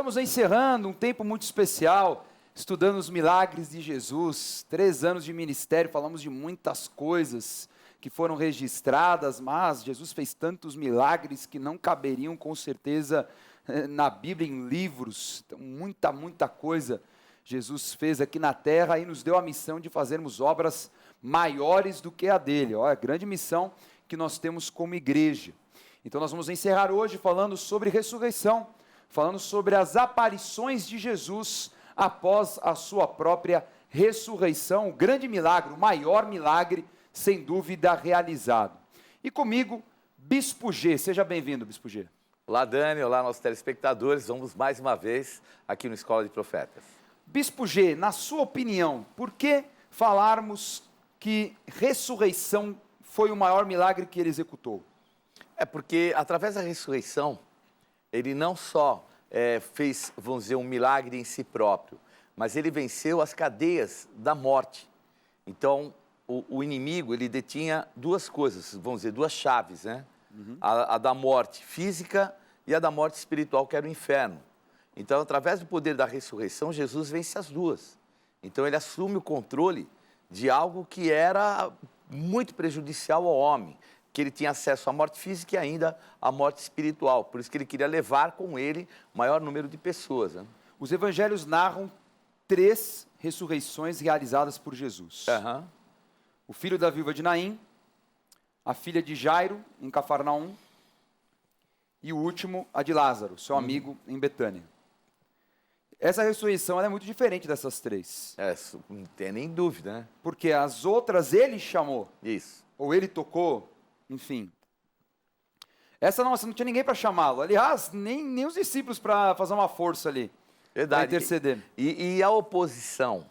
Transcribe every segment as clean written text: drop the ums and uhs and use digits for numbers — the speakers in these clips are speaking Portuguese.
estamos encerrando um tempo muito especial, estudando os milagres de Jesus. 3 anos de ministério, falamos de muitas coisas que foram registradas, mas Jesus fez tantos milagres que não caberiam com certeza na Bíblia, em livros. Então, muita coisa Jesus fez aqui na terra e nos deu a missão de fazermos obras maiores do que a dele. Olha, a grande missão que nós temos como igreja. Então nós vamos encerrar hoje falando sobre ressurreição, falando sobre as aparições de Jesus após a sua própria ressurreição, o grande milagre, o maior milagre, sem dúvida, realizado. E comigo, Bispo G. Seja bem-vindo, Bispo G. Olá, Dani. Olá, nossos telespectadores. Vamos mais uma vez aqui no Escola de Profetas. Bispo G, na sua opinião, por que falarmos que ressurreição foi o maior milagre que ele executou? É porque, através da ressurreição, ele não só fez, vamos dizer, um milagre em si próprio, mas ele venceu as cadeias da morte. Então, o inimigo, ele detinha duas coisas, vamos dizer, duas chaves, né? A da morte física e a da morte espiritual, que era o inferno. Então, através do poder da ressurreição, Jesus vence as duas. Então, ele assume o controle de algo que era muito prejudicial ao homem, que ele tinha acesso à morte física e ainda à morte espiritual. Por isso que ele queria levar com ele o maior número de pessoas, né? Os evangelhos narram 3 ressurreições realizadas por Jesus. O filho da viúva de Naim, a filha de Jairo, em Cafarnaum, e o último, a de Lázaro, seu amigo, em Betânia. Essa ressurreição ela é muito diferente dessas 3. Não tem nem dúvida, né? Porque as outras ele chamou. Isso. Ou ele tocou, enfim. Essa não tinha ninguém para chamá-lo. Aliás, nem os discípulos para fazer uma força ali. Verdade. Para interceder. E a oposição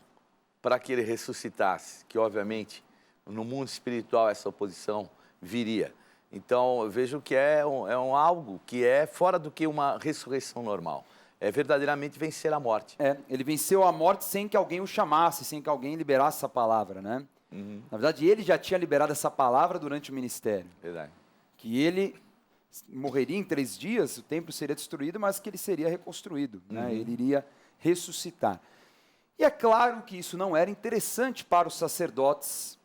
para que ele ressuscitasse, que obviamente no mundo espiritual essa oposição viria. Então eu vejo que é algo que é fora do que uma ressurreição normal. É verdadeiramente vencer a morte. Ele venceu a morte sem que alguém o chamasse, sem que alguém liberasse essa palavra, né? Na verdade, ele já tinha liberado essa palavra durante o ministério. Verdade. Que ele morreria em 3 dias, o templo seria destruído, mas que ele seria reconstruído, né? Ele iria ressuscitar. E é claro que isso não era interessante para os sacerdotes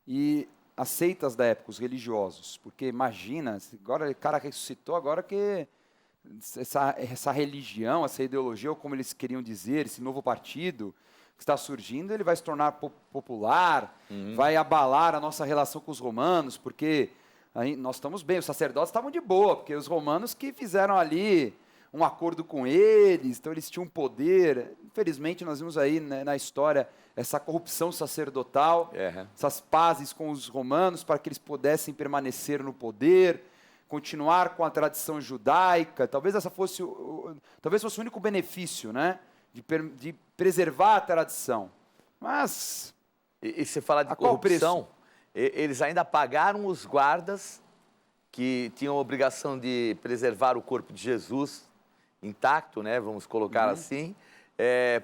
e as seitas da época, os religiosos, porque imagina, agora o cara ressuscitou, agora que essa religião, essa ideologia, ou como eles queriam dizer, esse novo partido que está surgindo, ele vai se tornar popular, vai abalar a nossa relação com os romanos, porque aí nós estamos bem, os sacerdotes estavam de boa, porque os romanos que fizeram ali um acordo com eles, então eles tinham poder. Infelizmente nós vimos aí, né, na história essa corrupção sacerdotal, essas pazes com os romanos para que eles pudessem permanecer no poder, continuar com a tradição judaica. Talvez fosse o único benefício, né, de preservar a tradição. Mas e se falar de corrupção, eles ainda pagaram os guardas que tinham a obrigação de preservar o corpo de Jesus intacto, né? Vamos colocar assim.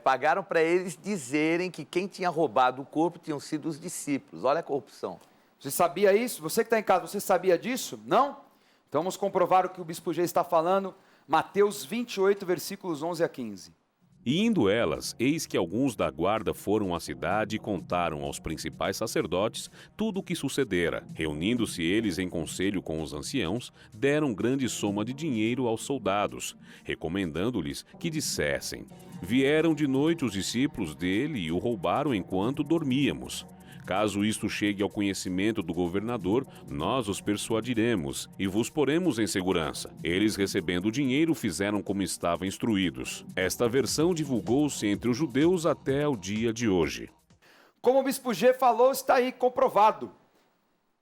Pagaram para eles dizerem que quem tinha roubado o corpo tinham sido os discípulos. Olha a corrupção. Você sabia isso? Você que está em casa, você sabia disso? Não? Então vamos comprovar o que o Bispo G está falando. Mateus 28, versículos 11 a 15. E indo elas, eis que alguns da guarda foram à cidade e contaram aos principais sacerdotes tudo o que sucedera. Reunindo-se eles em conselho com os anciãos, deram grande soma de dinheiro aos soldados, recomendando-lhes que dissessem: vieram de noite os discípulos dele e o roubaram enquanto dormíamos. Caso isto chegue ao conhecimento do governador, nós os persuadiremos e vos poremos em segurança. Eles, recebendo o dinheiro, fizeram como estavam instruídos. Esta versão divulgou-se entre os judeus até o dia de hoje. Como o Bispo G falou, está aí comprovado.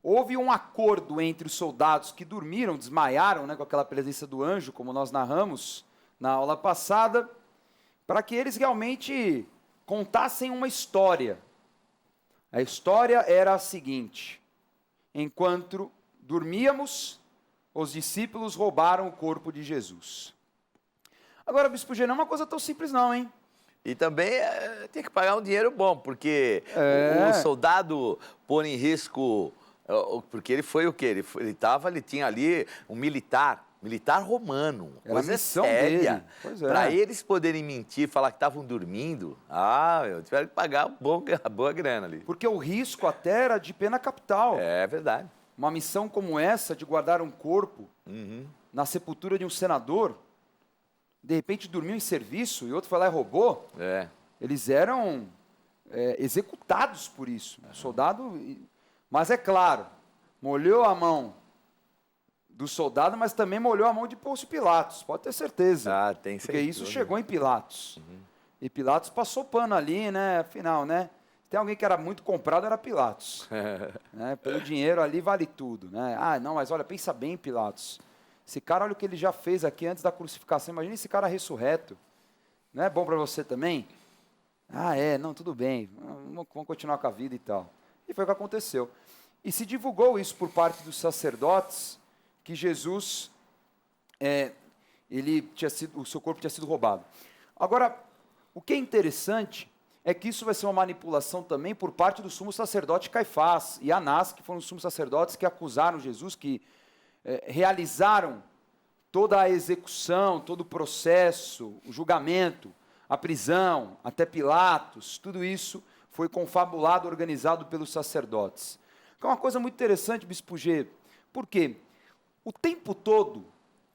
Houve um acordo entre os soldados que dormiram, desmaiaram, né, com aquela presença do anjo, como nós narramos na aula passada, para que eles realmente contassem uma história. A história era a seguinte: enquanto dormíamos, os discípulos roubaram o corpo de Jesus. Agora, Bispo G, não é uma coisa tão simples não, hein? E também tem que pagar um dinheiro bom, porque o soldado pôr em risco, porque ele foi o quê? Ele tinha ali um militar militar romano, Era a coisa missão séria. dele. Pois é. Para eles poderem mentir, falar que estavam dormindo, tiveram que pagar a boa grana ali. Porque o risco até era de pena capital. É verdade. Uma missão como essa, de guardar um corpo na sepultura de um senador, de repente dormiu em serviço e outro foi lá e roubou, eles eram executados por isso. O soldado... Mas é claro, molhou a mão do soldado, mas também molhou a mão de Pôncio Pilatos, pode ter certeza. Tem porque certeza. isso chegou em Pilatos. E Pilatos passou pano ali, né? Afinal, né? Se tem alguém que era muito comprado, era Pilatos. Né? Pelo dinheiro ali vale tudo, né? Não, mas olha, pensa bem, Pilatos. Esse cara, olha o que ele já fez aqui antes da crucificação. Imagina esse cara ressurreto. Não é bom para você também? Não, tudo bem. Vamos continuar com a vida e tal. E foi o que aconteceu. E se divulgou isso por parte dos sacerdotes, que Jesus, o seu corpo tinha sido roubado. Agora, o que é interessante é que isso vai ser uma manipulação também por parte do sumo sacerdote Caifás e Anás, que foram os sumos sacerdotes que acusaram Jesus, que realizaram toda a execução, todo o processo, o julgamento, a prisão, até Pilatos, tudo isso foi confabulado, organizado pelos sacerdotes. É uma coisa muito interessante, Bispo G, porque o tempo todo,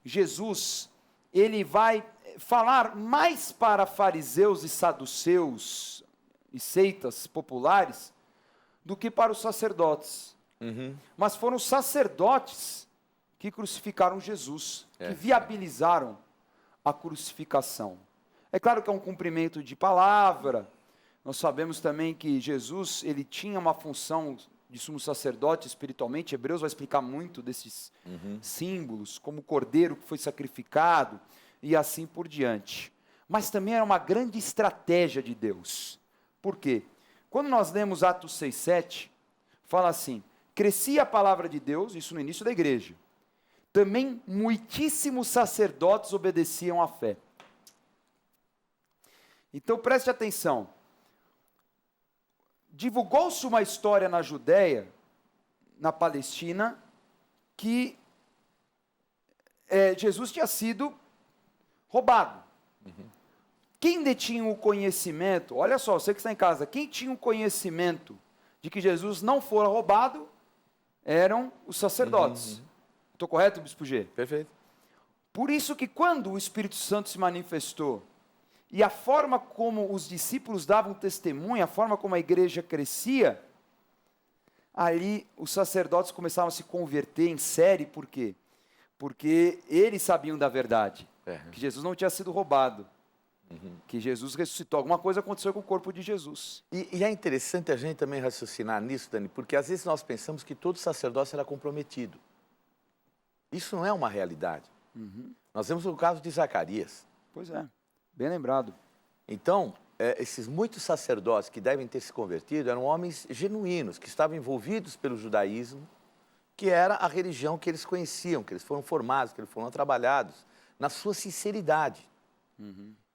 Jesus, ele vai falar mais para fariseus e saduceus e seitas populares do que para os sacerdotes. Mas foram os sacerdotes que crucificaram Jesus, que viabilizaram a crucificação. É claro que é um cumprimento de palavra. Nós sabemos também que Jesus, ele tinha uma função de sumo sacerdote espiritualmente. Hebreus vai explicar muito desses símbolos, como o cordeiro que foi sacrificado e assim por diante. Mas também era uma grande estratégia de Deus. Por quê? Quando nós lemos Atos 6:7, fala assim: crescia a palavra de Deus, isso no início da igreja. Também muitíssimos sacerdotes obedeciam à fé. Então preste atenção. Divulgou-se uma história na Judéia, na Palestina, que Jesus tinha sido roubado. Quem detinha o conhecimento, olha só, você que está em casa, quem tinha o conhecimento de que Jesus não fora roubado, eram os sacerdotes. Estou correto, Bispo G? Perfeito. Por isso que quando o Espírito Santo se manifestou, e a forma como os discípulos davam testemunho, a forma como a igreja crescia, ali os sacerdotes começavam a se converter em série, por quê? Porque eles sabiam da verdade, que Jesus não tinha sido roubado, que Jesus ressuscitou. Alguma coisa aconteceu com o corpo de Jesus. E é interessante a gente também raciocinar nisso, Dani, porque às vezes nós pensamos que todo sacerdócio era comprometido. Isso não é uma realidade. Nós vemos o caso de Zacarias. Pois é. Bem lembrado. Então, esses muitos sacerdotes que devem ter se convertido eram homens genuínos, que estavam envolvidos pelo judaísmo, que era a religião que eles conheciam, que eles foram formados, que eles foram trabalhados, na sua sinceridade.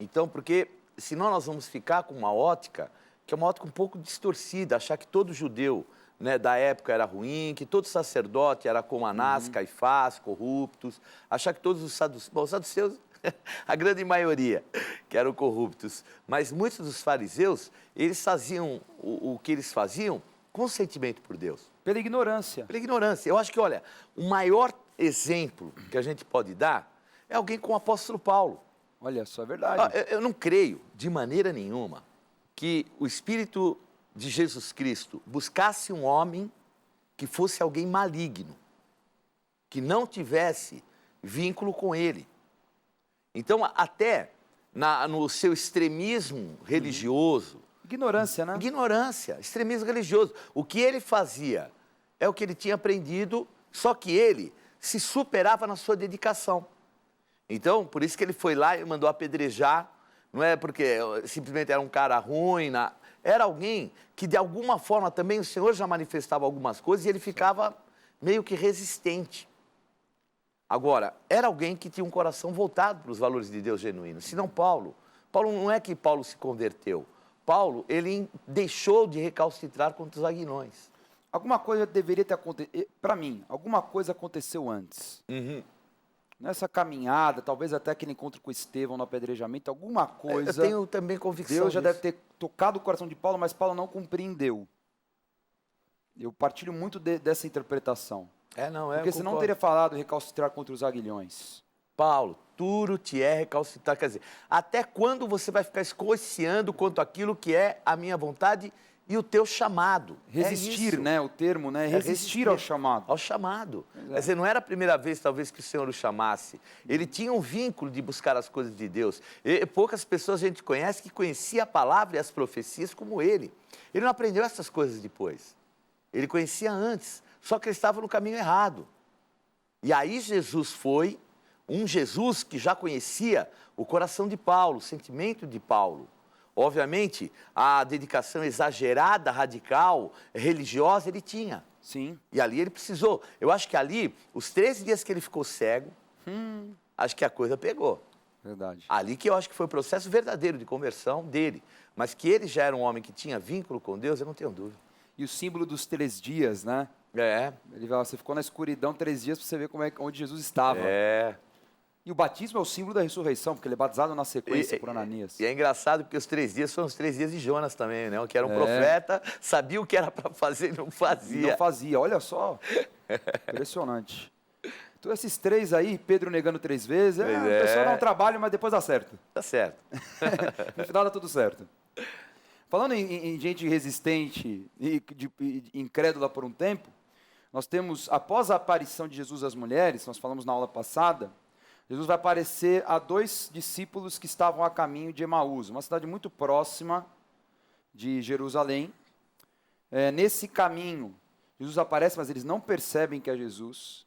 Então, porque senão nós vamos ficar com uma ótica, que é uma ótica um pouco distorcida, achar que todo judeu, né, da época era ruim, que todo sacerdote era como Anás, Caifás, corruptos, achar que todos os saduceus, a grande maioria, que eram corruptos. Mas muitos dos fariseus, eles faziam o que eles faziam com sentimento por Deus. Pela ignorância. Pela ignorância. Eu acho que, olha, o maior exemplo que a gente pode dar é alguém como o apóstolo Paulo. Olha só, é verdade. Eu não creio, de maneira nenhuma, que o Espírito de Jesus Cristo buscasse um homem que fosse alguém maligno, que não tivesse vínculo com ele. Então, até no seu extremismo religioso... Ignorância, né? Ignorância, extremismo religioso. O que ele fazia é o que ele tinha aprendido, só que ele se superava na sua dedicação. Então, por isso que ele foi lá e mandou apedrejar, não é porque simplesmente era um cara ruim, era alguém que de alguma forma também o Senhor já manifestava algumas coisas e ele ficava meio que resistente. Agora, era alguém que tinha um coração voltado para os valores de Deus genuínos. Se não Paulo. Paulo não é que Paulo se converteu. Paulo, ele deixou de recalcitrar contra os aguilhões. Alguma coisa deveria ter acontecido, para mim, alguma coisa aconteceu antes. nessa caminhada, talvez até aquele encontro com Estevão no apedrejamento, alguma coisa... Eu tenho também convicção Deus já disso. deve ter tocado o coração de Paulo, mas Paulo não compreendeu. Eu partilho muito dessa interpretação. Porque senão não teria falado recalcitrar contra os aguilhões. Paulo, duro te é recalcitrar. Quer dizer, até quando você vai ficar escoiciando quanto aquilo que é a minha vontade e o teu chamado? Resistir, né? O termo, né? Resistir ao chamado. Ao chamado. Quer dizer, não era a primeira vez, talvez, que o Senhor o chamasse. Ele tinha um vínculo de buscar as coisas de Deus. E poucas pessoas a gente conhece que conhecia a palavra e as profecias como ele. Ele não aprendeu essas coisas depois. Ele conhecia antes, só que ele estava no caminho errado. E aí Jesus foi um Jesus que já conhecia o coração de Paulo, o sentimento de Paulo. Obviamente, a dedicação exagerada, radical, religiosa, ele tinha. Sim. E ali ele precisou. Eu acho que ali, os 13 dias que ele ficou cego, acho que a coisa pegou. Verdade. Ali que eu acho que foi o processo verdadeiro de conversão dele. Mas que ele já era um homem que tinha vínculo com Deus, eu não tenho dúvida. E o símbolo dos 3 dias, né? Ele fala, você ficou na escuridão 3 dias para você ver onde Jesus estava. E o batismo é o símbolo da ressurreição, porque ele é batizado na sequência por Ananias. E é engraçado porque os 3 dias foram os 3 dias de Jonas também, né? Que era um profeta, sabia o que era para fazer e não fazia. Não fazia, olha só. Impressionante. Então esses 3 aí, Pedro negando 3 vezes, o pessoal dá um trabalho, mas depois dá certo. Dá certo. No final dá tudo certo. Falando em gente resistente e incrédula por um tempo, nós temos, após a aparição de Jesus às mulheres, nós falamos na aula passada, Jesus vai aparecer a 2 discípulos que estavam a caminho de Emaús, uma cidade muito próxima de Jerusalém. Nesse caminho, Jesus aparece, mas eles não percebem que é Jesus.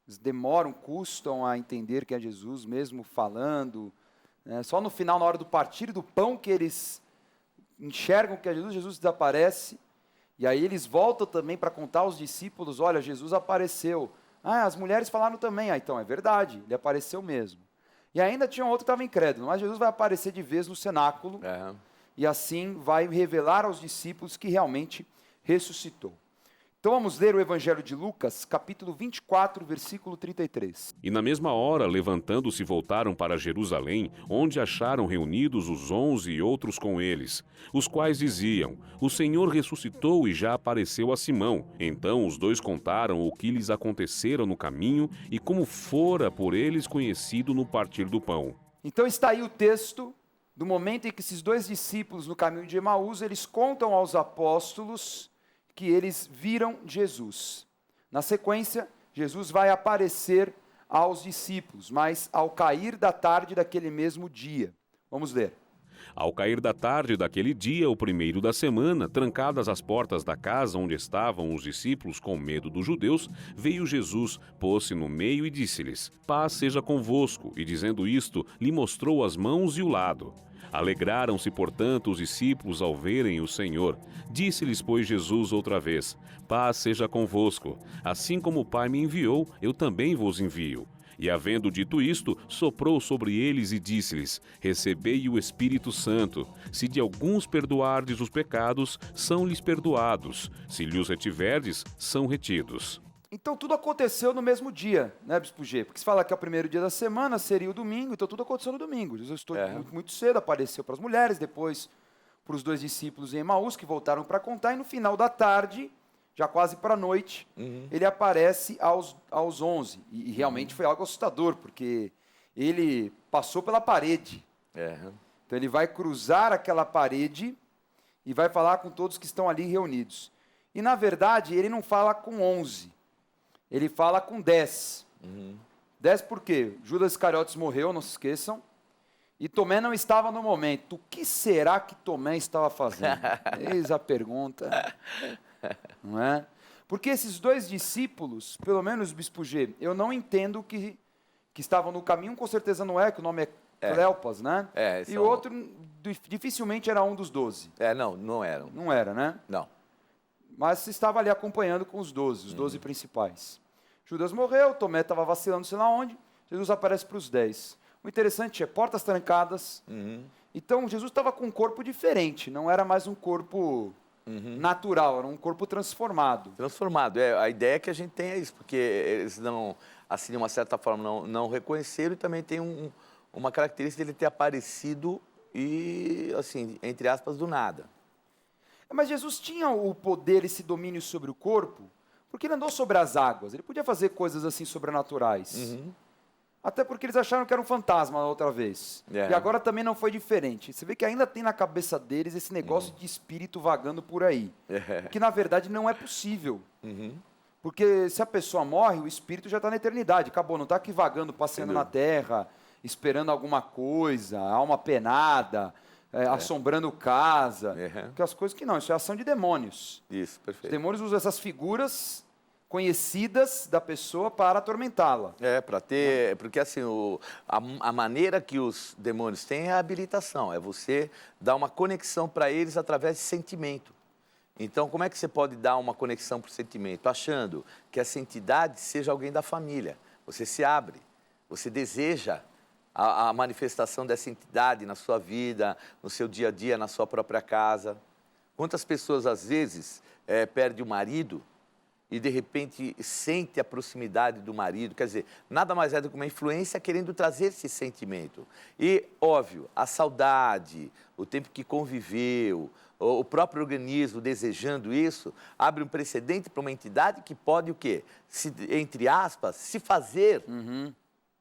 Eles demoram, custam a entender que é Jesus, mesmo falando. Só no final, na hora do partir do pão, que eles enxergam que é Jesus, Jesus desaparece. E aí eles voltam também para contar aos discípulos, olha, Jesus apareceu. As mulheres falaram também. Então, é verdade, ele apareceu mesmo. E ainda tinha um outro que estava incrédulo, mas Jesus vai aparecer de vez no cenáculo. E assim vai revelar aos discípulos que realmente ressuscitou. Então vamos ler o Evangelho de Lucas, capítulo 24, versículo 33. E na mesma hora, levantando-se, voltaram para Jerusalém, onde acharam reunidos os 11 e outros com eles, os quais diziam, o Senhor ressuscitou e já apareceu a Simão. Então os 2 contaram o que lhes acontecera no caminho e como fora por eles conhecido no partir do pão. Então está aí o texto do momento em que esses 2 discípulos no caminho de Emaús, eles contam aos apóstolos que eles viram Jesus. Na sequência, Jesus vai aparecer aos discípulos, mas ao cair da tarde daquele mesmo dia. Vamos ler. Ao cair da tarde daquele dia, o primeiro da semana, trancadas as portas da casa onde estavam os discípulos com medo dos judeus, veio Jesus, pôs-se no meio e disse-lhes, paz seja convosco, e dizendo isto, lhe mostrou as mãos e o lado. Alegraram-se, portanto, os discípulos ao verem o Senhor. Disse-lhes, pois, Jesus outra vez, paz seja convosco. Assim como o Pai me enviou, eu também vos envio. E havendo dito isto, soprou sobre eles e disse-lhes, recebei o Espírito Santo. Se de alguns perdoardes os pecados, são-lhes perdoados. Se lhes retiverdes, são retidos. Então tudo aconteceu no mesmo dia, né, Bispo G? Porque se fala que é o primeiro dia da semana, seria o domingo, então tudo aconteceu no domingo. Jesus muito cedo, apareceu para as mulheres, depois para os 2 discípulos em Emaús, que voltaram para contar, e no final da tarde, já quase para a noite, ele aparece aos 11. E realmente foi algo assustador, porque ele passou pela parede. Então ele vai cruzar aquela parede e vai falar com todos que estão ali reunidos. E na verdade, ele não fala com 11. Ele fala com 10. 10 por quê? Judas Iscariotes morreu, não se esqueçam. E Tomé não estava no momento. O que será que Tomé estava fazendo? Eis a pergunta. Não é? Porque esses 2 discípulos, pelo menos Bispo G, eu não entendo que estavam no caminho, com certeza não é, que o nome é Cleopas, né? E o outro dificilmente era um dos 12. Não eram. Não era, né? Não. Mas estava ali acompanhando com os 12, os 12 principais. Judas morreu, Tomé estava vacilando sei lá onde, Jesus aparece para os 10. O interessante é, portas trancadas. Então, Jesus estava com um corpo diferente, não era mais um corpo natural, era um corpo transformado. Transformado, a ideia é que a gente tenha isso, porque eles não... assim, de uma certa forma, não reconheceram, e também tem uma característica dele ter aparecido e, assim, entre aspas, do nada. Mas Jesus tinha o poder, esse domínio sobre o corpo, porque ele andou sobre as águas. Ele podia fazer coisas assim sobrenaturais. Uhum. Até porque eles acharam que era um fantasma outra vez. É. E agora também não foi diferente. Você vê que ainda tem na cabeça deles esse negócio de espírito vagando por aí. Que na verdade não é possível. Uhum. Porque se a pessoa morre, o espírito já está na eternidade. Acabou, não está aqui vagando, passeando na terra, esperando alguma coisa, alma penada, assombrando casa. Porque as coisas que não, isso é ação de demônios. Isso, Os perfeito. demônios usam essas figuras conhecidas da pessoa para atormentá-la. Para ter... Porque, assim, a maneira que os demônios têm é a habilitação. É você dar uma conexão para eles através de sentimento. Então, como é que você pode dar uma conexão para o sentimento? Achando que essa entidade seja alguém da família. Você se abre, você deseja a manifestação dessa entidade na sua vida, no seu dia a dia, na sua própria casa. Quantas pessoas, às vezes, perdem o marido e, de repente, sente a proximidade do marido? Quer dizer, nada mais é do que uma influência querendo trazer esse sentimento. E, óbvio, a saudade, o tempo que conviveu, o próprio organismo desejando isso, abre um precedente para uma entidade que pode o quê? Entre aspas, se fazer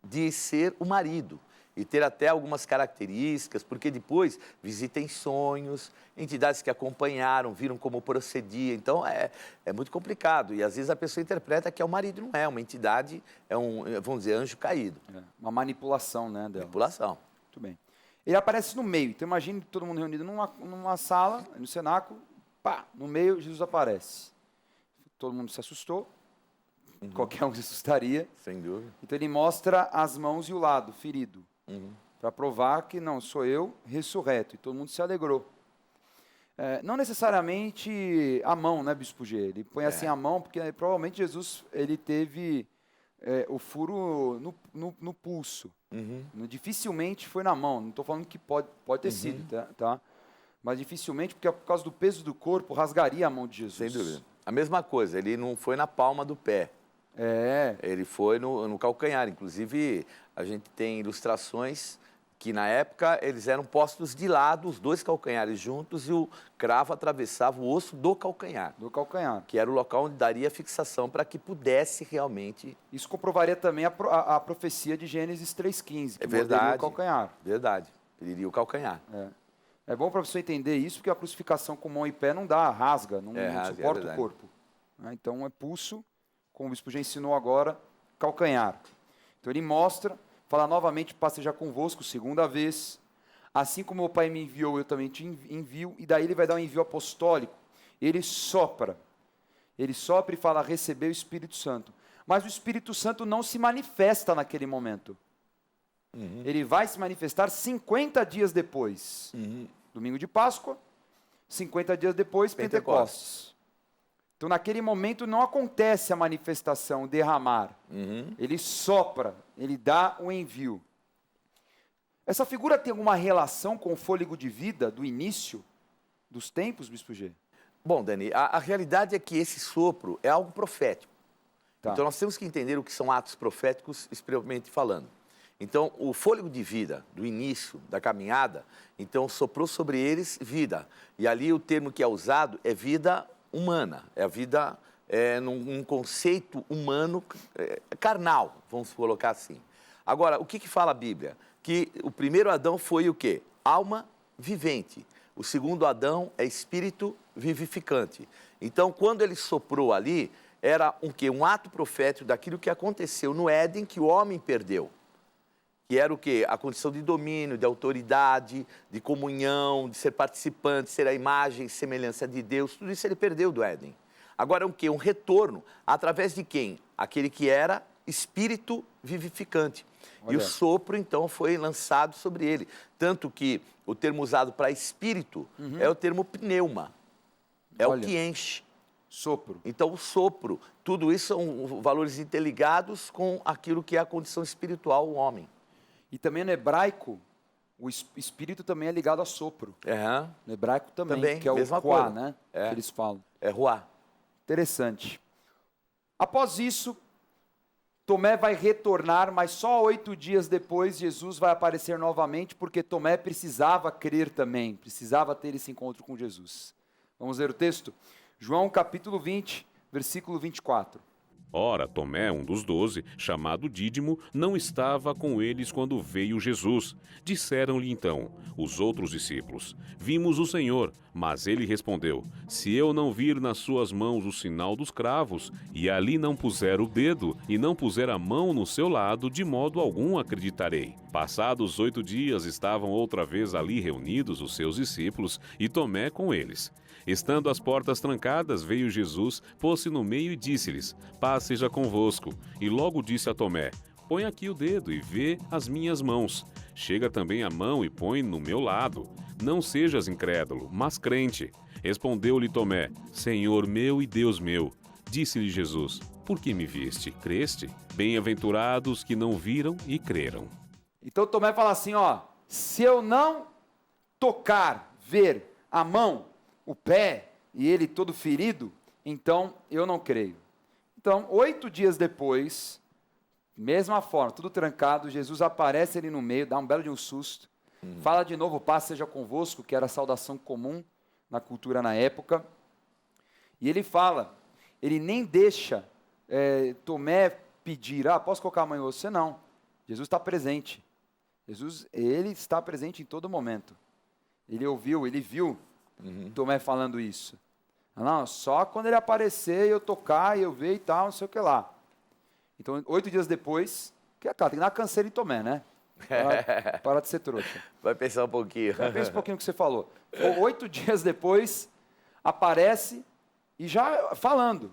de ser o marido. E ter até algumas características, porque depois visita em sonhos, entidades que acompanharam, viram como procedia. Então, é muito complicado. E, às vezes, a pessoa interpreta que é o marido, não é. Uma entidade, vamos dizer, anjo caído. Uma manipulação, né, dela. Manipulação. Muito bem. Ele aparece no meio. Então, imagine todo mundo reunido numa sala, no cenáculo, pá, no meio, Jesus aparece. Todo mundo se assustou. Qualquer um se assustaria. Sem dúvida. Então, ele mostra as mãos e o lado, ferido. Para provar que não, sou eu, ressurreto. E todo mundo se alegrou. Não necessariamente a mão, né, Bispo G? Ele põe assim a mão, porque provavelmente Jesus ele teve o furo no pulso. Dificilmente foi na mão. Não estou falando que pode ter sido, tá? Mas dificilmente, porque por causa do peso do corpo, rasgaria a mão de Jesus. Sem dúvida. A mesma coisa, ele não foi na palma do pé. Ele foi no calcanhar. Inclusive, a gente tem ilustrações que, na época, eles eram postos de lado, os dois calcanhares juntos, e o cravo atravessava o osso do calcanhar. Do calcanhar. Que era o local onde daria fixação para que pudesse realmente... Isso comprovaria também a profecia de Gênesis 3,15, que morderia o calcanhar. Verdade, feriria o calcanhar. É bom para você entender isso, porque a crucificação com mão e pé não dá, rasga, não suporta o corpo. Então, é pulso, como o Bispo já ensinou agora, calcanhar. Então, ele mostra, fala novamente, passejar convosco, segunda vez. Assim como o Pai me enviou, eu também te envio. E daí ele vai dar um envio apostólico. Ele sopra. Ele sopra e fala, receber o Espírito Santo. Mas o Espírito Santo não se manifesta naquele momento. Ele vai se manifestar 50 dias depois. Domingo de Páscoa, 50 dias depois, Pentecostes. Então, naquele momento, não acontece a manifestação, o derramar. Ele sopra, ele dá o envio. Essa figura tem alguma relação com o fôlego de vida do início dos tempos, Bispo G? Bom, Dani, a realidade é que esse sopro é algo profético. Então, nós temos que entender o que são atos proféticos, espiritualmente falando. Então, o fôlego de vida do início da caminhada, então, soprou sobre eles vida. E ali o termo que é usado é vida humana, é a vida num conceito humano carnal, vamos colocar assim. Agora, o que fala a Bíblia? Que o primeiro Adão foi o quê? Alma vivente. O segundo Adão é espírito vivificante. Então, quando ele soprou ali, era um quê? Um ato profético daquilo que aconteceu no Éden, que o homem perdeu. Que era o quê? A condição de domínio, de autoridade, de comunhão, de ser participante, ser a imagem e semelhança de Deus. Tudo isso ele perdeu do Éden. Agora é um quê? Um retorno. Através de quem? Aquele que era espírito vivificante. Olha. E o sopro, então, foi lançado sobre ele. Tanto que o termo usado para espírito é o termo pneuma. É o que enche. Sopro. Então, o sopro. Tudo isso são valores interligados com aquilo que é a condição espiritual do homem. E também no hebraico, o espírito também é ligado a sopro. No hebraico também que é o ruá, né? Que eles falam. É ruá. Interessante. Após isso, Tomé vai retornar, mas só 8 dias depois Jesus vai aparecer novamente, porque Tomé precisava crer também, precisava ter esse encontro com Jesus. Vamos ler o texto? João capítulo 20, versículo 24. Ora, Tomé, um dos 12, chamado Dídimo, não estava com eles quando veio Jesus. Disseram-lhe então os outros discípulos: Vimos o Senhor. Mas ele respondeu: Se eu não vir nas suas mãos o sinal dos cravos, e ali não puser o dedo, e não puser a mão no seu lado, de modo algum acreditarei. Passados 8 dias, estavam outra vez ali reunidos os seus discípulos, e Tomé com eles. Estando as portas trancadas, veio Jesus, pôs-se no meio e disse-lhes: Paz seja convosco. E logo disse a Tomé: Põe aqui o dedo e vê as minhas mãos. Chega também a mão e põe no meu lado. Não sejas incrédulo, mas crente. Respondeu-lhe Tomé: Senhor meu e Deus meu. Disse-lhe Jesus: Por que me viste? Creste? Bem-aventurados que não viram e creram. Então Tomé fala assim, ó, se eu não tocar, ver a mão, o pé e ele todo ferido, então eu não creio. Então, 8 dias depois, mesma forma, tudo trancado, Jesus aparece ali no meio, dá um belo de um susto, fala de novo, paz seja convosco, que era a saudação comum na cultura na época, e ele fala, ele nem deixa Tomé pedir, posso colocar a mão em você? Não, Jesus está presente. Jesus, ele está presente em todo momento. Ele ouviu, ele viu Tomé falando isso. Não, só quando ele aparecer, eu tocar, eu ver e tal, não sei o que lá. Então, 8 dias depois, tem que dar canseira em Tomé, né? Para de ser trouxa. Vai pensar um pouquinho. Pensa um pouquinho no que você falou. 8 dias depois, aparece e já falando.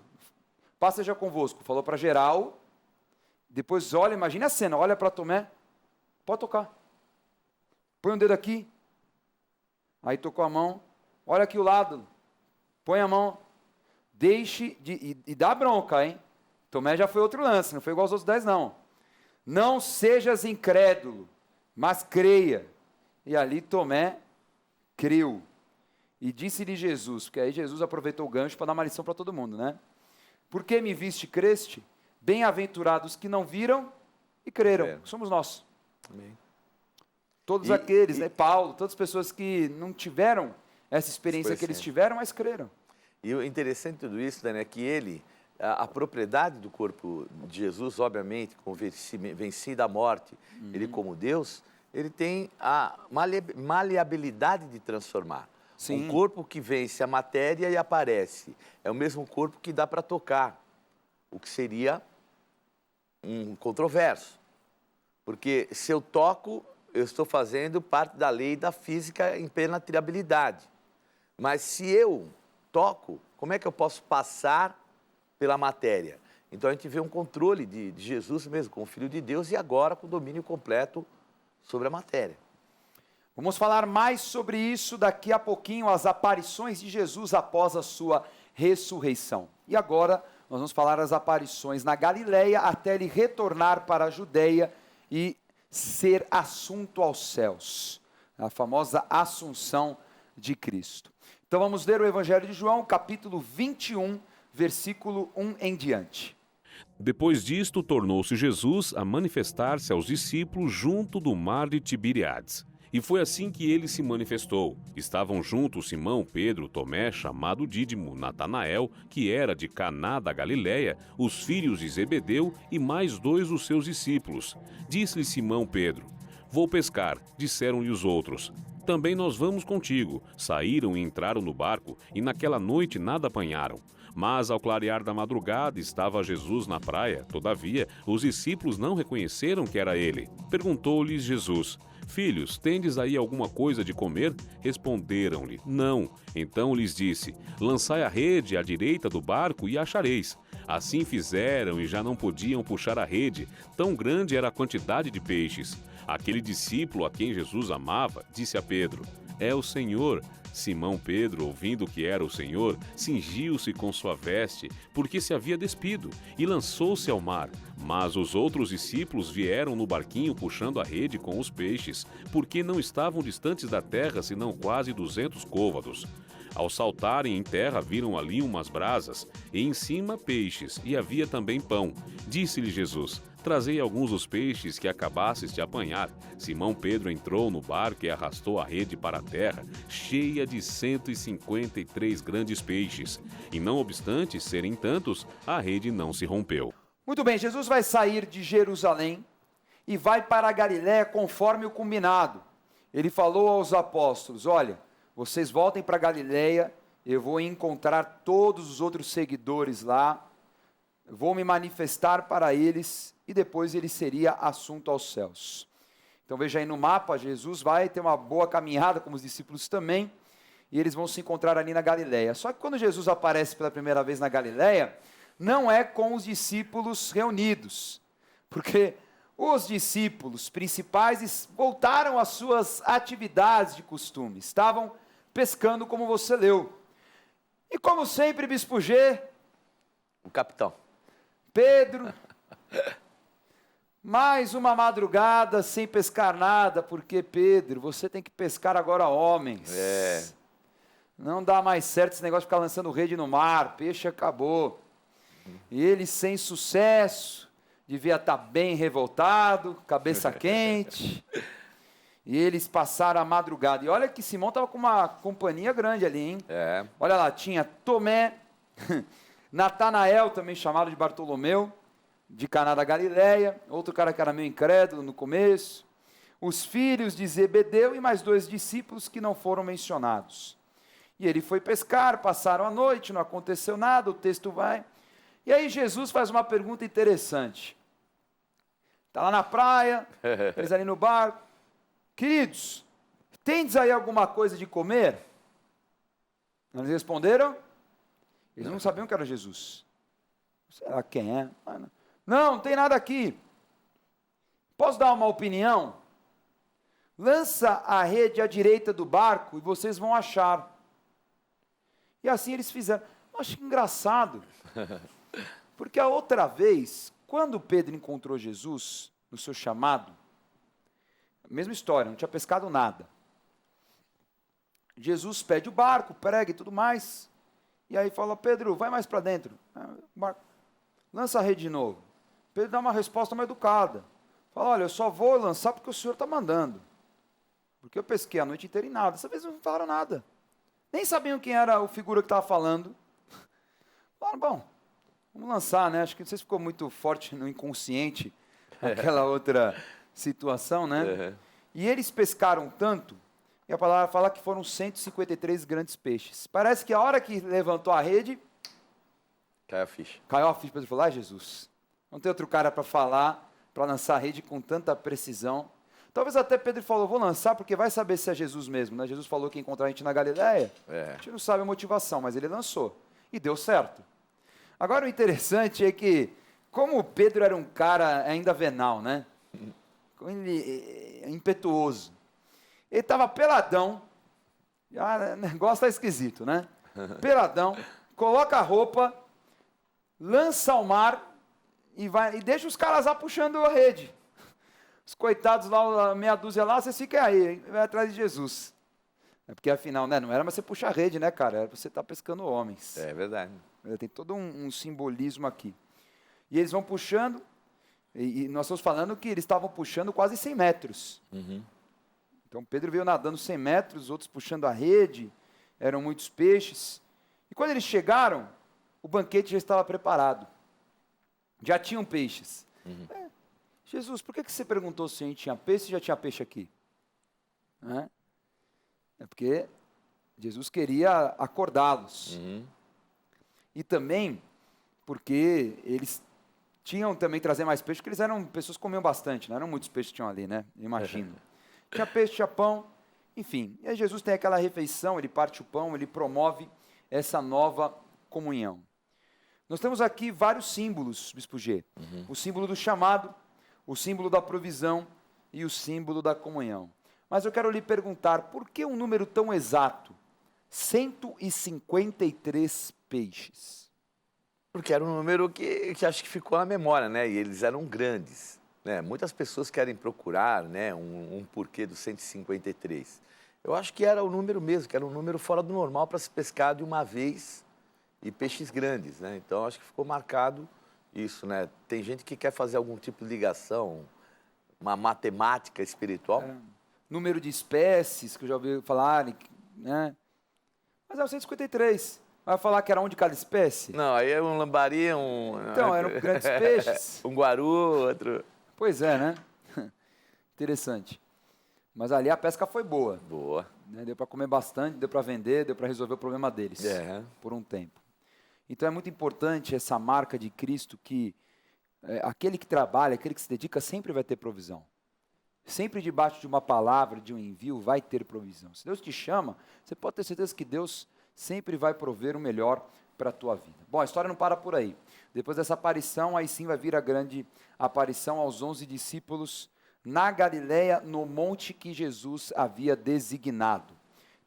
Paz seja convosco. Falou para geral. Depois olha, imagina a cena, olha para Tomé. Pode tocar. Põe um dedo aqui. Aí tocou a mão. Olha aqui o lado. Põe a mão. Deixe e dá bronca, hein? Tomé já foi outro lance, não foi igual aos outros 10, não. Não sejas incrédulo, mas creia. E ali Tomé creu. E disse-lhe Jesus, porque aí Jesus aproveitou o gancho para dar uma lição para todo mundo, né? Por que me viste e creste? Bem-aventurados que não viram e creram. Somos nós. Amém. Todos aqueles, né? Paulo, todas as pessoas que não tiveram essa experiência que eles tiveram, mas creram. E o interessante de tudo isso, Dani, é que ele, a propriedade do corpo de Jesus, obviamente, com vencido a morte, ele como Deus, ele tem a maleabilidade de transformar. Sim. Um corpo que vence a matéria e aparece, é o mesmo corpo que dá para tocar, o que seria um controverso. Porque se eu toco, eu estou fazendo parte da lei da física impenetrabilidade. Mas se eu toco, como é que eu posso passar pela matéria? Então a gente vê um controle de Jesus mesmo, como Filho de Deus, e agora com domínio completo sobre a matéria. Vamos falar mais sobre isso daqui a pouquinho, as aparições de Jesus após a sua ressurreição. E agora nós vamos falar as aparições na Galileia até ele retornar para a Judeia e ser assunto aos céus. A famosa assunção de Cristo. Então vamos ler o Evangelho de João, capítulo 21, versículo 1 em diante. Depois disto, tornou-se Jesus a manifestar-se aos discípulos junto do mar de Tiberíades. E foi assim que ele se manifestou. Estavam juntos Simão, Pedro, Tomé, chamado Dídimo, Natanael, que era de Caná da Galileia, os filhos de Zebedeu e mais 2 dos seus discípulos. Disse-lhe Simão Pedro: Vou pescar. Disseram-lhe os outros: Também nós vamos contigo. Saíram e entraram no barco, e naquela noite nada apanharam. Mas ao clarear da madrugada estava Jesus na praia. Todavia, os discípulos não reconheceram que era ele. Perguntou-lhes Jesus: Filhos, tendes aí alguma coisa de comer? Responderam-lhe: Não. Então lhes disse: Lançai a rede à direita do barco e achareis. Assim fizeram e já não podiam puxar a rede, tão grande era a quantidade de peixes. Aquele discípulo a quem Jesus amava disse a Pedro: É o Senhor. Simão Pedro, ouvindo que era o Senhor, cingiu-se com sua veste, porque se havia despido, e lançou-se ao mar. Mas os outros discípulos vieram no barquinho puxando a rede com os peixes, porque não estavam distantes da terra, senão quase 200 côvados. Ao saltarem em terra, viram ali umas brasas, e em cima peixes, e havia também pão. Disse-lhe Jesus: trazei alguns dos peixes que acabastes de apanhar. Simão Pedro entrou no barco e arrastou a rede para a terra, cheia de 153 grandes peixes. E não obstante serem tantos, a rede não se rompeu. Muito bem, Jesus vai sair de Jerusalém e vai para a Galiléia conforme o combinado. Ele falou aos apóstolos: olha, vocês voltem para a Galiléia, eu vou encontrar todos os outros seguidores lá, vou me manifestar para eles e depois ele seria assunto aos céus. Então veja aí no mapa, Jesus vai ter uma boa caminhada com os discípulos também, e eles vão se encontrar ali na Galiléia. Só que quando Jesus aparece pela primeira vez na Galiléia, não é com os discípulos reunidos, porque os discípulos principais voltaram às suas atividades de costume, estavam pescando como você leu. E como sempre, Bispo G, O capitão. Pedro, mais uma madrugada sem pescar nada, porque Pedro, você tem que pescar agora homens. Não dá mais certo esse negócio de ficar lançando rede no mar, peixe acabou. E ele sem sucesso, devia estar bem revoltado, cabeça quente. E eles passaram a madrugada. E olha que Simão estava com uma companhia grande ali, hein? Olha lá, tinha Tomé, Natanael, também chamado de Bartolomeu, de Caná da Galileia, outro cara que era meio incrédulo no começo, os filhos de Zebedeu e mais 2 discípulos que não foram mencionados. E ele foi pescar, passaram a noite, não aconteceu nada, o texto vai. E aí Jesus faz uma pergunta interessante. Está lá na praia, eles ali no barco. Queridos, tendes aí alguma coisa de comer? Eles responderam. Eles não sabiam que era Jesus. Será quem é? Não tem nada aqui. Posso dar uma opinião? Lança a rede à direita do barco e vocês vão achar. E assim eles fizeram. Eu acho engraçado. Porque a outra vez, quando Pedro encontrou Jesus, no seu chamado, mesma história, não tinha pescado nada. Jesus pede o barco, prega e tudo mais, e aí fala: Pedro, vai mais para dentro, lança a rede de novo. Pedro dá uma resposta mais educada, fala: olha, eu só vou lançar porque o Senhor está mandando, porque eu pesquei a noite inteira e nada. Dessa vez não falaram nada, nem sabiam quem era o figura que estava falando. Falaram: bom, vamos lançar, né? Acho que não sei se ficou muito forte no inconsciente aquela outra situação, né? E eles pescaram tanto, e a palavra fala que foram 153 grandes peixes. Parece que a hora que levantou a rede, Caiu a ficha. Caiu a ficha. Pedro falou: Jesus, não tem outro cara para falar, para lançar a rede com tanta precisão. Talvez até Pedro falou: vou lançar porque vai saber se é Jesus mesmo, né? Jesus falou que ia encontrar a gente na Galileia. A gente não sabe a motivação, mas ele lançou. E deu certo. Agora o interessante é que, como Pedro era um cara ainda venal, né? Ele impetuoso. Ele estava peladão. O negócio está esquisito, né? Peladão, coloca a roupa, lança ao mar e deixa os caras lá puxando a rede. Os coitados lá, meia dúzia lá, vocês fiquem aí, vai atrás de Jesus. Porque afinal, né, não era mais você puxar a rede, né, cara? Era você estar pescando homens. É verdade. Tem todo um simbolismo aqui. E eles vão puxando, e nós estamos falando que eles estavam puxando quase 100 metros. Então Pedro veio nadando 100 metros, os outros puxando a rede, eram muitos peixes. E quando eles chegaram, o banquete já estava preparado. Já tinham peixes. Jesus, por que você perguntou se a gente tinha peixe e já tinha peixe aqui? É porque Jesus queria acordá-los. E também porque eles tinham também trazer mais peixe, porque eles eram pessoas que comiam bastante, não eram muitos peixes que tinham ali, né? Imagino. Tinha peixe, tinha pão, enfim. E aí Jesus tem aquela refeição, ele parte o pão, ele promove essa nova comunhão. Nós temos aqui vários símbolos, Bispo G. O símbolo do chamado, o símbolo da provisão e o símbolo da comunhão. Mas eu quero lhe perguntar, por que um número tão exato? 153 peixes. Porque era um número que acho que ficou na memória, né? E eles eram grandes, né? Muitas pessoas querem procurar, né, um porquê do 153. Eu acho que era o número mesmo, que era um número fora do normal para se pescar de uma vez e peixes grandes, né? Então, acho que ficou marcado isso, né? Tem gente que quer fazer algum tipo de ligação, uma matemática espiritual. Número de espécies, que eu já ouvi falar, né? Mas é o 153. Vai falar que era um de cada espécie? Não, aí é um lambari, Então, eram grandes peixes. um guaru, outro... Pois é, né? Interessante. Mas ali a pesca foi boa. Boa. Né? Deu para comer bastante, deu para vender, deu para resolver o problema deles por um tempo. Então é muito importante essa marca de Cristo que aquele que trabalha, aquele que se dedica, sempre vai ter provisão. Sempre debaixo de uma palavra, de um envio, vai ter provisão. Se Deus te chama, você pode ter certeza que Deus sempre vai prover o melhor para a tua vida. Bom, a história não para por aí. Depois dessa aparição, aí sim vai vir a grande aparição aos 11 discípulos na Galileia, no monte que Jesus havia designado.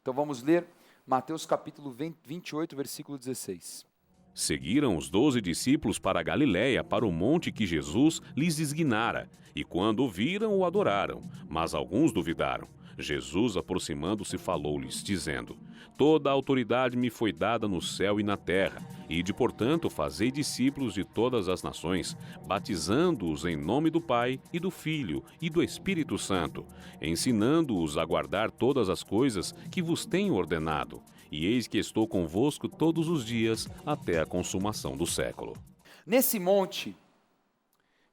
Então vamos ler Mateus capítulo 28, versículo 16. Seguiram os 12 discípulos para a Galiléia, para o monte que Jesus lhes designara, e quando o viram, o adoraram, mas alguns duvidaram. Jesus, aproximando-se, falou-lhes, dizendo: Toda a autoridade me foi dada no céu e na terra. Ide, portanto, fazei discípulos de todas as nações, batizando-os em nome do Pai, e do Filho, e do Espírito Santo, ensinando-os a guardar todas as coisas que vos tenho ordenado. E eis que estou convosco todos os dias, até a consumação do século. Nesse monte,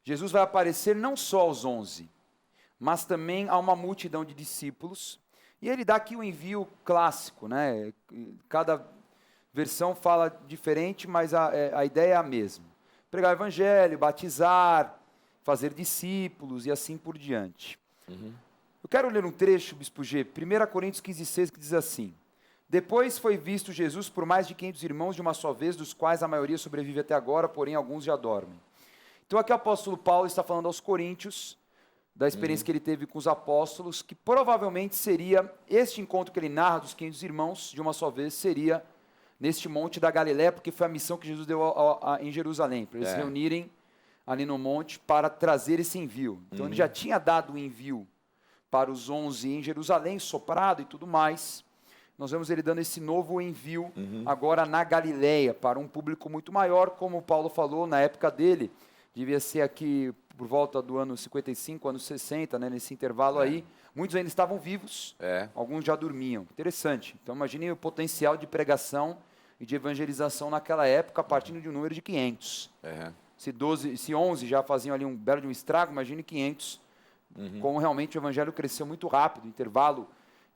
Jesus vai aparecer não só aos 11, mas também a uma multidão de discípulos. E ele dá aqui o envio clássico, né? Cada versão fala diferente, mas a ideia é a mesma. Pregar o evangelho, batizar, fazer discípulos e assim por diante. Eu quero ler um trecho, Bispo G, 1 Coríntios 15,6, que diz assim: Depois foi visto Jesus por mais de 500 irmãos de uma só vez, dos quais a maioria sobrevive até agora, porém alguns já dormem. Então aqui o apóstolo Paulo está falando aos coríntios, da experiência que ele teve com os apóstolos, que provavelmente seria, este encontro que ele narra dos 500 irmãos, de uma só vez, seria neste monte da Galiléia, porque foi a missão que Jesus deu em Jerusalém, para eles se reunirem ali no monte para trazer esse envio. Então ele já tinha dado o envio para os 11 em Jerusalém, soprado e tudo mais. Nós vemos ele dando esse novo envio agora na Galiléia, para um público muito maior, como Paulo falou, na época dele, devia ser aqui por volta do ano 55, anos 60, né, nesse intervalo aí, muitos ainda estavam vivos, alguns já dormiam. Interessante. Então imagine o potencial de pregação e de evangelização naquela época, a partir de um número de 500. Se 11 já faziam ali um belo de um estrago, imagine 500, como realmente o evangelho cresceu muito rápido, intervalo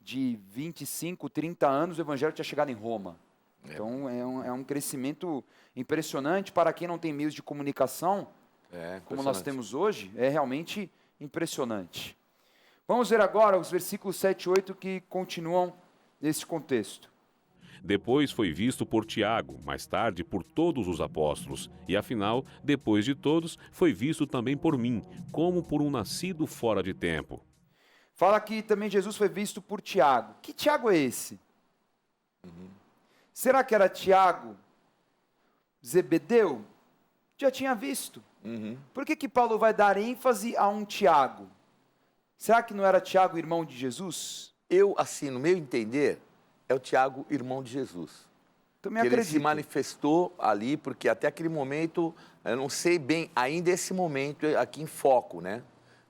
de 25, 30 anos, o evangelho tinha chegado em Roma. Então é um crescimento impressionante para quem não tem meios de comunicação, como nós temos hoje, é realmente impressionante. Vamos ver agora os versículos 7 e 8 que continuam nesse contexto. Depois foi visto por Tiago, mais tarde por todos os apóstolos, e afinal, depois de todos, foi visto também por mim, como por um nascido fora de tempo. Fala que também Jesus foi visto por Tiago. Que Tiago é esse? Será que era Tiago Zebedeu? Já tinha visto. Por que Paulo vai dar ênfase a um Tiago? Será que não era Tiago, irmão de Jesus? Eu, assim, no meu entender, é o Tiago, irmão de Jesus. Também Ele acredito. se manifestou ali, porque até aquele momento, eu não sei bem, ainda esse momento aqui em foco, né?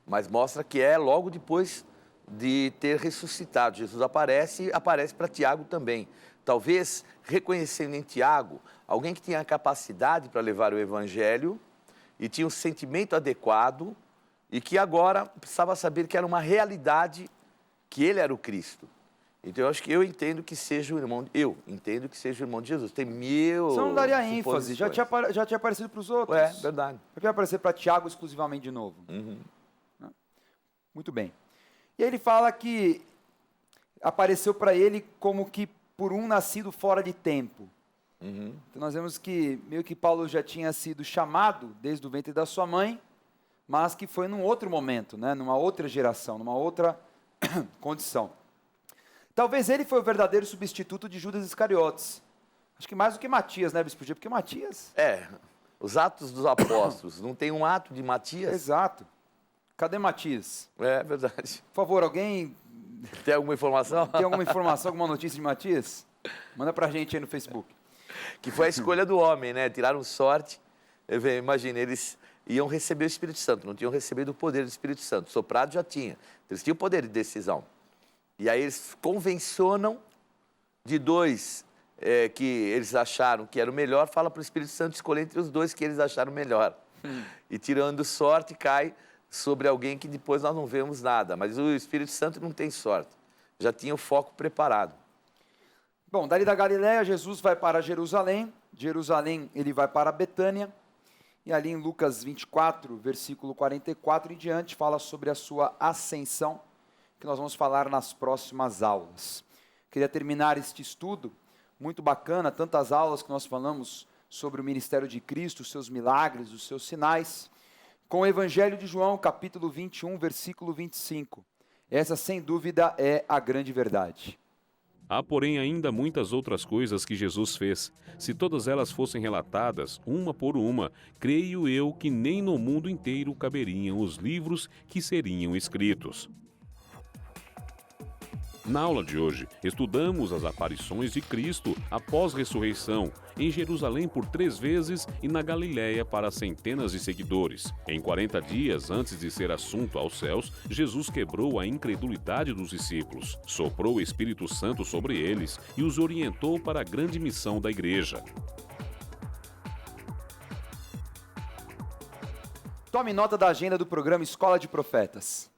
Mas mostra que é logo depois de ter ressuscitado. Jesus aparece para Tiago também. Talvez reconhecendo em Tiago alguém que tinha a capacidade para levar o evangelho e tinha um sentimento adequado e que agora precisava saber que era uma realidade, que ele era o Cristo. Então eu entendo que seja o irmão, entendo que seja o irmão de Jesus. Tem mil. Você não daria ênfase, já tinha aparecido para os outros. É, verdade. Por que vai aparecer para Tiago exclusivamente de novo? Muito bem. E ele fala que apareceu para ele como que por um nascido fora de tempo. Então nós vemos que meio que Paulo já tinha sido chamado desde o ventre da sua mãe, mas que foi num outro momento, né? Numa outra geração, numa outra condição. Talvez ele foi o verdadeiro substituto de Judas Iscariotes. Acho que mais do que Matias, né, Bispo G? Porque Matias... Os Atos dos Apóstolos, não tem um ato de Matias? Exato. Cadê Matias? É verdade. Por favor, alguém Tem alguma informação? Tem alguma informação, alguma notícia de Matias? Manda pra gente aí no Facebook. Que foi a escolha do homem, né? Tiraram sorte. Imagina, eles iam receber o Espírito Santo, não tinham recebido o poder do Espírito Santo. Soprado já tinha. Eles tinham o poder de decisão. E aí eles convencionam de dois que eles acharam que era o melhor, fala para o Espírito Santo escolher entre os dois que eles acharam melhor. E tirando sorte, cai sobre alguém que depois nós não vemos nada. Mas o Espírito Santo não tem sorte. Já tinha o foco preparado. Bom, dali da Galileia, Jesus vai para Jerusalém. De Jerusalém, ele vai para Betânia. E ali em Lucas 24, versículo 44 em diante, fala sobre a sua ascensão, que nós vamos falar nas próximas aulas. Queria terminar este estudo, muito bacana, tantas aulas que nós falamos sobre o ministério de Cristo, os seus milagres, os seus sinais, com o Evangelho de João, capítulo 21, versículo 25. Essa, sem dúvida, é a grande verdade. Há, porém, ainda muitas outras coisas que Jesus fez. Se todas elas fossem relatadas, uma por uma, creio eu que nem no mundo inteiro caberiam os livros que seriam escritos. Na aula de hoje, estudamos as aparições de Cristo após ressurreição, em Jerusalém por 3 vezes e na Galiléia para centenas de seguidores. Em 40 dias antes de ser assunto aos céus, Jesus quebrou a incredulidade dos discípulos, soprou o Espírito Santo sobre eles e os orientou para a grande missão da igreja. Tome nota da agenda do programa Escola de Profetas.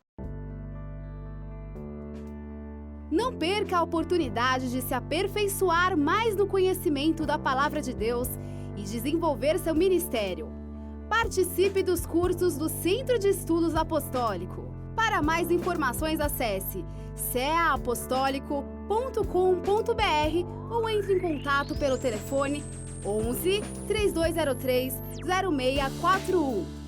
Não perca a oportunidade de se aperfeiçoar mais no conhecimento da Palavra de Deus e desenvolver seu ministério. Participe dos cursos do Centro de Estudos Apostólico. Para mais informações, acesse ceaapostólico.com.br ou entre em contato pelo telefone 11 3203 0641.